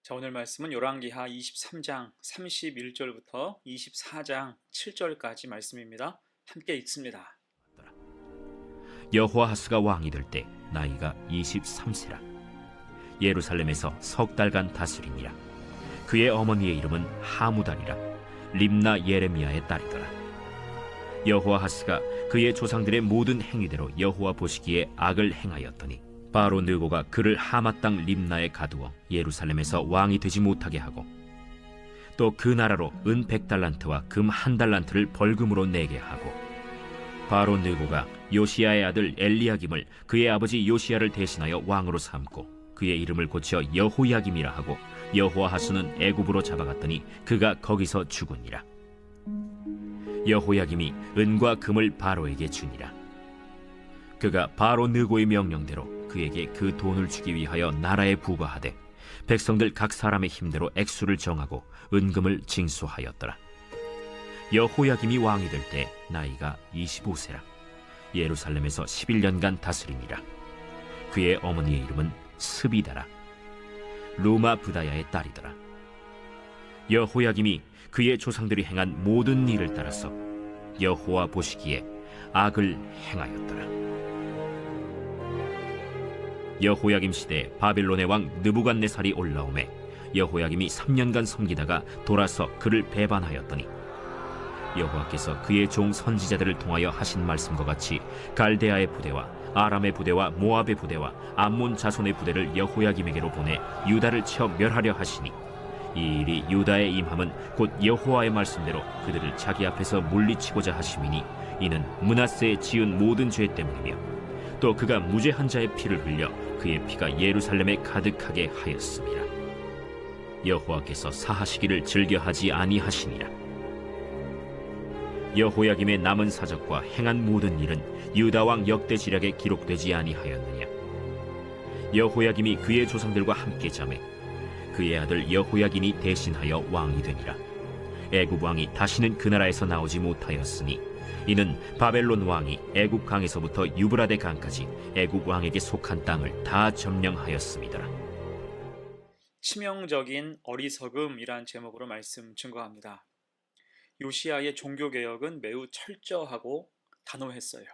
자, 오늘 말씀은 열왕기하 23장 31절부터 24장 7절까지 말씀입니다. 함께 읽습니다. 여호아하스가 왕이 될 때 나이가 23세라. 예루살렘에서 석 달간 다스리니라. 그의 어머니의 이름은 하무달이라. 림나 예레미야의 딸이더라. 여호아하스가 그의 조상들의 모든 행위대로 여호와 보시기에 악을 행하였더니 바로 느고가 그를 하맛 땅 림나에 가두어 예루살렘에서 왕이 되지 못하게 하고 또 그 나라로 은 100달란트와 금 1달란트를 벌금으로 내게 하고 바로 느고가 요시야의 아들 엘리야김을 그의 아버지 요시야를 대신하여 왕으로 삼고 그의 이름을 고쳐 여호야김이라 하고 여호아하스는 애굽으로 잡아갔더니 그가 거기서 죽으니라. 여호야김이 은과 금을 바로에게 주니라. 그가 바로 느고의 명령대로 그에게 그 돈을 주기 위하여 나라에 부과하되 백성들 각 사람의 힘대로 액수를 정하고 은금을 징수하였더라. 여호야김이 왕이 될 때 나이가 25세라. 예루살렘에서 11년간 다스리니라. 그의 어머니의 이름은 스비다라. 루마 부다야의 딸이더라. 여호야김이 그의 조상들이 행한 모든 일을 따라서 여호와 보시기에 악을 행하였더라. 여호야김 시대에 바벨론의 왕 느부갓네살이 올라오매 여호야김이 3년간 섬기다가 돌아서 그를 배반하였더니 여호와께서 그의 종 선지자들을 통하여 하신 말씀과 같이 갈대아의 부대와 아람의 부대와 모압의 부대와 암몬 자손의 부대를 여호야김에게로 보내 유다를 쳐 멸하려 하시니 이 일이 유다의 임함은 곧 여호와의 말씀대로 그들을 자기 앞에서 물리치고자 하심이니 이는 므낫세의 지은 모든 죄 때문이며 또 그가 무죄한 자의 피를 흘려 그의 피가 예루살렘에 가득하게 하였습니다. 여호와께서 사하시기를 즐겨하지 아니하시니라. 여호야김의 남은 사적과 행한 모든 일은 유다 왕 역대 지략에 기록되지 아니하였느냐. 여호야김이 그의 조상들과 함께 잠에 그의 아들 여호야긴이 대신하여 왕이 되니라. 애굽 왕이 다시는 그 나라에서 나오지 못하였으니 이는 바벨론 왕이 애굽 강에서부터 유브라데 강까지 애굽 왕에게 속한 땅을 다 점령하였습니다. 치명적인 어리석음이란 제목으로 말씀 증거합니다. 요시야의 종교개혁은 매우 철저하고 단호했어요.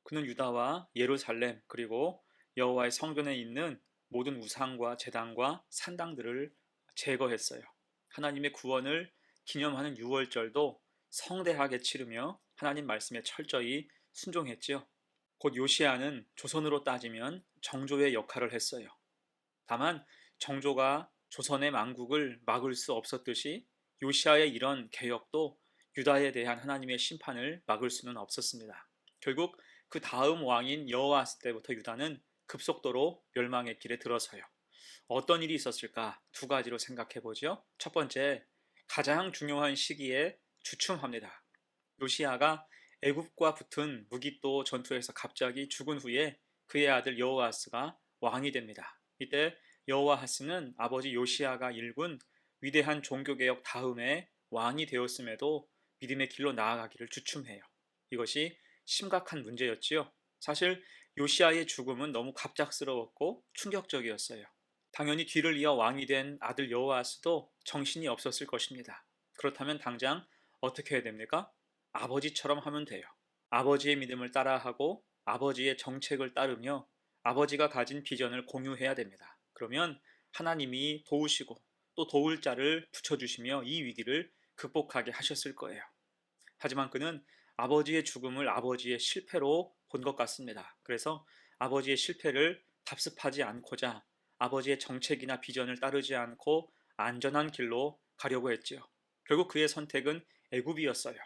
그는 유다와 예루살렘 그리고 여호와의 성전에 있는 모든 우상과 제단과 산당들을 제거했어요. 하나님의 구원을 기념하는 유월절도 성대하게 치르며 하나님 말씀에 철저히 순종했지요. 곧 요시야는 조선으로 따지면 정조의 역할을 했어요. 다만 정조가 조선의 망국을 막을 수 없었듯이 요시야의 이런 개혁도 유다에 대한 하나님의 심판을 막을 수는 없었습니다. 결국 그 다음 왕인 여호아스 때부터 유다는 급속도로 멸망의 길에 들어서요. 어떤 일이 있었을까? 두 가지로 생각해 보죠. 첫 번째, 가장 중요한 시기에 주춤합니다. 요시야가 애굽과 붙은 무기또 전투에서 갑자기 죽은 후에 그의 아들 여호아스가 왕이 됩니다. 이때 여호아스는 아버지 요시야가 일군 위대한 종교개혁 다음에 왕이 되었음에도 믿음의 길로 나아가기를 주춤해요. 이것이 심각한 문제였지요. 사실 요시야의 죽음은 너무 갑작스러웠고 충격적이었어요. 당연히 뒤를 이어 왕이 된 아들 여호아스도 정신이 없었을 것입니다. 그렇다면 당장 어떻게 해야 됩니까? 아버지처럼 하면 돼요. 아버지의 믿음을 따라하고 아버지의 정책을 따르며 아버지가 가진 비전을 공유해야 됩니다. 그러면 하나님이 도우시고 또 도울 자를 붙여주시며 이 위기를 극복하게 하셨을 거예요. 하지만 그는 아버지의 죽음을 아버지의 실패로 본 것 같습니다. 그래서 아버지의 실패를 답습하지 않고자 아버지의 정책이나 비전을 따르지 않고 안전한 길로 가려고 했지요. 결국 그의 선택은 애굽이었어요.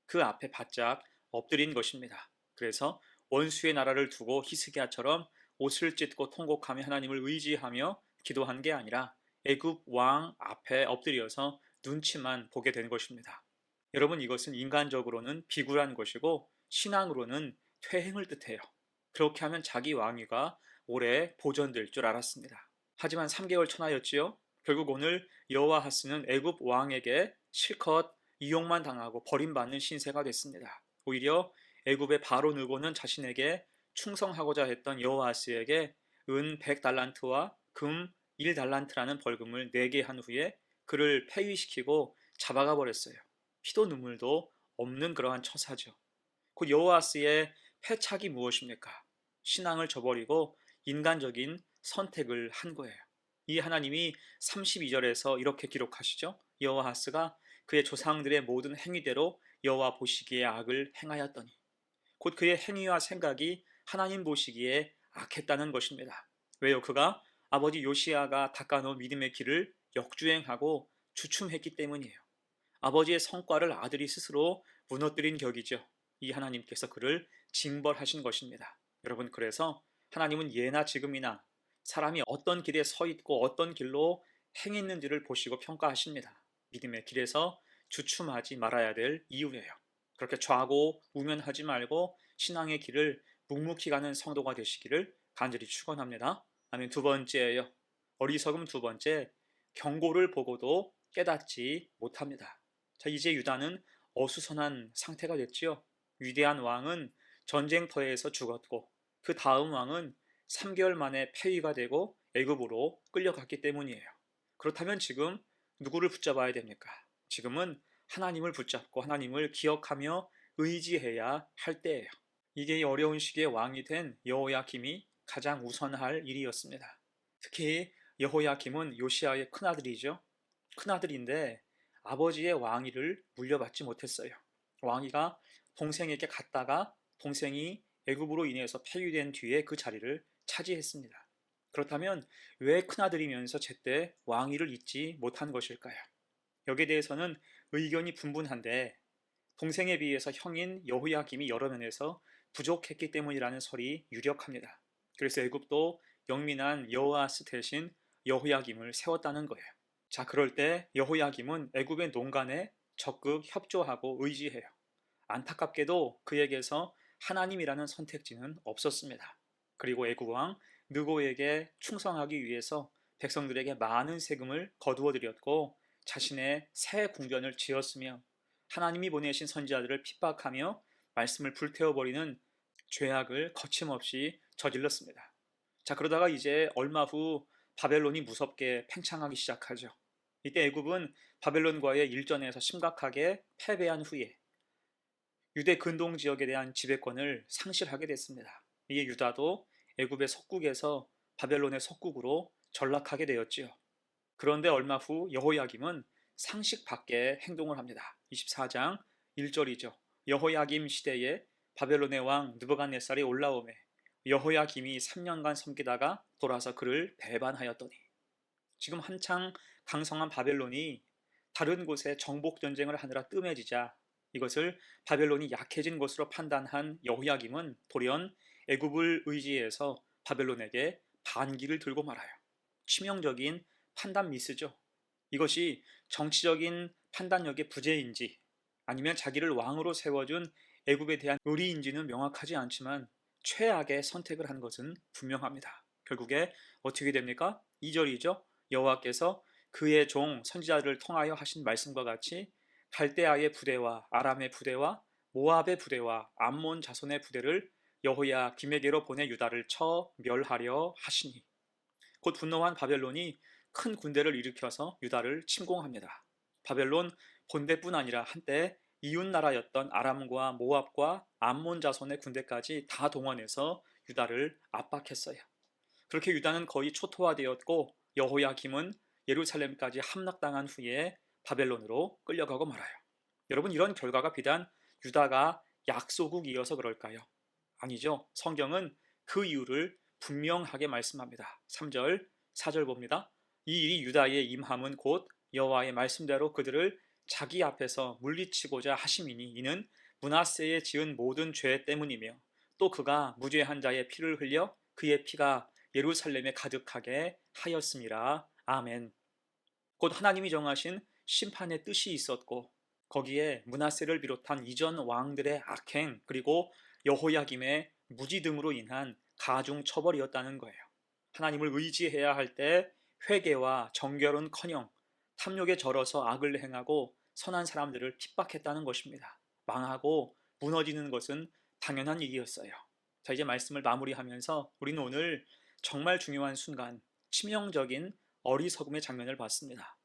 그 앞에 바짝 엎드린 것입니다. 그래서 원수의 나라를 두고 히스기야처럼 옷을 찢고 통곡하며 하나님을 의지하며 기도한 게 아니라 애굽 왕 앞에 엎드려서 눈치만 보게 된 것입니다. 여러분, 이것은 인간적으로는 비굴한 것이고 신앙으로는 퇴행을 뜻해요. 그렇게 하면 자기 왕위가 오래 보존될 줄 알았습니다. 하지만 3개월 천하였지요. 결국 오늘 여호아하스는 애굽 왕에게 실컷 이용만 당하고 버림받는 신세가 됐습니다. 오히려 애굽의 바로 느고는 자신에게 충성하고자 했던 여호아스에게 은 100달란트와 금 1달란트라는 벌금을 내게 한 후에 그를 폐위시키고 잡아가 버렸어요. 피도 눈물도 없는 그러한 처사죠. 곧 여호아스의 패착이 무엇입니까? 신앙을 저버리고 인간적인 선택을 한 거예요. 이 하나님이 32절에서 이렇게 기록하시죠. 여호아스가 그의 조상들의 모든 행위대로 여호와 보시기에 악을 행하였더니, 곧 그의 행위와 생각이 하나님 보시기에 악했다는 것입니다. 왜요? 그가 아버지 요시아가 닦아놓은 믿음의 길을 역주행하고 주춤했기 때문이에요. 아버지의 성과를 아들이 스스로 무너뜨린 격이죠. 이 하나님께서 그를 징벌하신 것입니다. 여러분, 그래서 하나님은 예나 지금이나 사람이 어떤 길에 서 있고 어떤 길로 행했는지를 보시고 평가하십니다. 믿음의 길에서 주춤하지 말아야 될 이유예요. 그렇게 좌고 우면하지 말고 신앙의 길을 묵묵히 가는 성도가 되시기를 간절히 축원합니다. 아멘. 두 번째예요. 어리석음 두 번째, 경고를 보고도 깨닫지 못합니다. 자, 이제 유다는 어수선한 상태가 됐지요. 위대한 왕은 전쟁터에서 죽었고 그 다음 왕은 3개월 만에 폐위가 되고 애굽으로 끌려갔기 때문이에요. 그렇다면 지금 누구를 붙잡아야 됩니까? 지금은 하나님을 붙잡고 하나님을 기억하며 의지해야 할 때예요. 이게 이 어려운 시기에 왕이 된 여호야김이 가장 우선할 일이었습니다. 특히 여호야김은 요시아의 큰아들이죠. 큰아들인데 아버지의 왕위를 물려받지 못했어요. 왕위가 동생에게 갔다가 동생이 애굽으로 인해서 폐위된 뒤에 그 자리를 차지했습니다. 그렇다면 왜 큰아들이면서 제때 왕위를 잇지 못한 것일까요? 여기에 대해서는 의견이 분분한데 동생에 비해서 형인 여호야김이 여러 면에서 부족했기 때문이라는 설이 유력합니다. 그래서 애굽도 영민한 여호아스 대신 여호야김을 세웠다는 거예요. 자, 그럴 때 여호야김은 애굽의 농간에 적극 협조하고 의지해요. 안타깝게도 그에게서 하나님이라는 선택지는 없었습니다. 그리고 애굽 왕 느고에게 충성하기 위해서 백성들에게 많은 세금을 거두어 드렸고 자신의 새 궁전을 지었으며 하나님이 보내신 선지자들을 핍박하며 말씀을 불태워버리는 죄악을 거침없이 저질렀습니다. 자, 그러다가 이제 얼마 후 바벨론이 무섭게 팽창하기 시작하죠. 이때 애굽은 바벨론과의 일전에서 심각하게 패배한 후에 유대 근동 지역에 대한 지배권을 상실하게 됐습니다. 이에 유다도 애굽의 석국에서 바벨론의 석국으로 전락하게 되었지요. 그런데 얼마 후 여호야김은 상식 밖의 행동을 합니다. 24장 1절이죠. 여호야김 시대에 바벨론의 왕 느부갓네살이 올라오매 여호야김이 3년간 섬기다가 돌아서 그를 배반하였더니, 지금 한창 강성한 바벨론이 다른 곳에 정복 전쟁을 하느라 뜸해지자 이것을 바벨론이 약해진 것으로 판단한 여호야김은 돌연 애굽을 의지해서 바벨론에게 반기를 들고 말아요. 치명적인 판단 미스죠. 이것이 정치적인 판단력의 부재인지 아니면 자기를 왕으로 세워준 애굽에 대한 의리인지는 명확하지 않지만 최악의 선택을 한 것은 분명합니다. 결국에 어떻게 됩니까? 2절이죠. 여호와께서 그의 종 선지자들을 통하여 하신 말씀과 같이 갈대아의 부대와 아람의 부대와 모압의 부대와 암몬 자손의 부대를 여호야김에게로 보내 유다를 쳐 멸하려 하시니, 곧 분노한 바벨론이 큰 군대를 일으켜서 유다를 침공합니다. 바벨론 본대뿐 아니라 한때 이웃 나라였던 아람과 모압과 암몬 자손의 군대까지 다 동원해서 유다를 압박했어요. 그렇게 유다는 거의 초토화되었고 여호야김은 예루살렘까지 함락당한 후에 바벨론으로 끌려가고 말아요. 여러분, 이런 결과가 비단 유다가 약소국이어서 그럴까요? 아니죠. 성경은 그 이유를 분명하게 말씀합니다. 3절, 4절 봅니다. 이 일이 유다에 임함은 곧 여호와의 말씀대로 그들을 자기 앞에서 물리치고자 하심이니 이는 므낫세에 지은 모든 죄 때문이며 또 그가 무죄한 자의 피를 흘려 그의 피가 예루살렘에 가득하게 하였음이라. 아멘. 곧 하나님이 정하신 심판의 뜻이 있었고 거기에 므낫세를 비롯한 이전 왕들의 악행 그리고 여호야김의 무지 등으로 인한 가중 처벌이었다는 거예요. 하나님을 의지해야 할 때 회개와 정결은커녕 탐욕에 절어서 악을 행하고 선한 사람들을 핍박했다는 것입니다. 망하고 무너지는 것은 당연한 일이었어요. 자, 이제 말씀을 마무리하면서 우리는 오늘 정말 중요한 순간, 치명적인 어리석음의 장면을 봤습니다.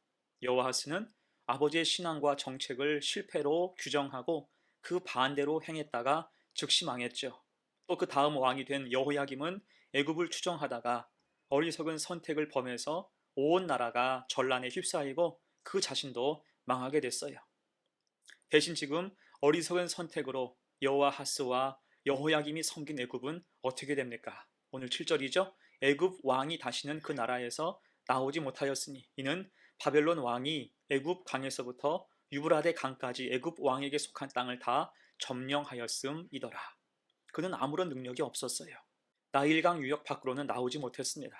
여호아스는 아버지의 신앙과 정책을 실패로 규정하고 그 반대로 행했다가 즉시 망했죠. 또 그 다음 왕이 된 여호야김은 애굽을 추종하다가 어리석은 선택을 범해서 온 나라가 전란에 휩싸이고 그 자신도 망하게 됐어요. 대신 지금 어리석은 선택으로 여호아하스와 여호야김이 섬긴 애굽은 어떻게 됩니까? 오늘 7절이죠. 애굽 왕이 다시는 그 나라에서 나오지 못하였으니 이는 바벨론 왕이 애굽 강에서부터 유브라데 강까지 애굽 왕에게 속한 땅을 다 점령하였음이더라. 그는 아무런 능력이 없었어요. 나일강 유역 밖으로는 나오지 못했습니다.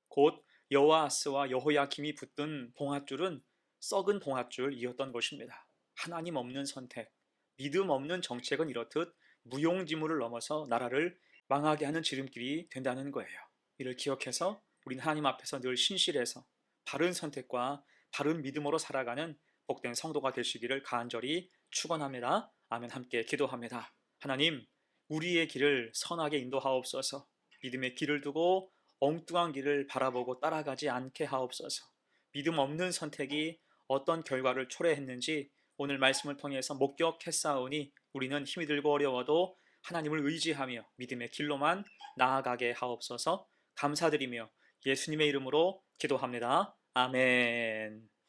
곧 여호아하스와 여호야김이 붙든 봉합줄은 썩은 봉합줄이었던 것입니다. 하나님 없는 선택, 믿음 없는 정책은 이렇듯 무용지물을 넘어서 나라를 망하게 하는 지름길이 된다는 거예요. 이를 기억해서 우리는 하나님 앞에서 늘 신실해서 바른 선택과 바른 믿음으로 살아가는 복된 성도가 되시기를 간절히 축원합니다. 아멘. 함께 기도합니다. 하나님, 우리의 길을 선하게 인도하옵소서. 믿음의 길을 두고 엉뚱한 길을 바라보고 따라가지 않게 하옵소서. 믿음 없는 선택이 어떤 결과를 초래했는지 오늘 말씀을 통해서 목격했사오니 우리는 힘이 들고 어려워도 하나님을 의지하며 믿음의 길로만 나아가게 하옵소서. 감사드리며 예수님의 이름으로 기도합니다. 아멘.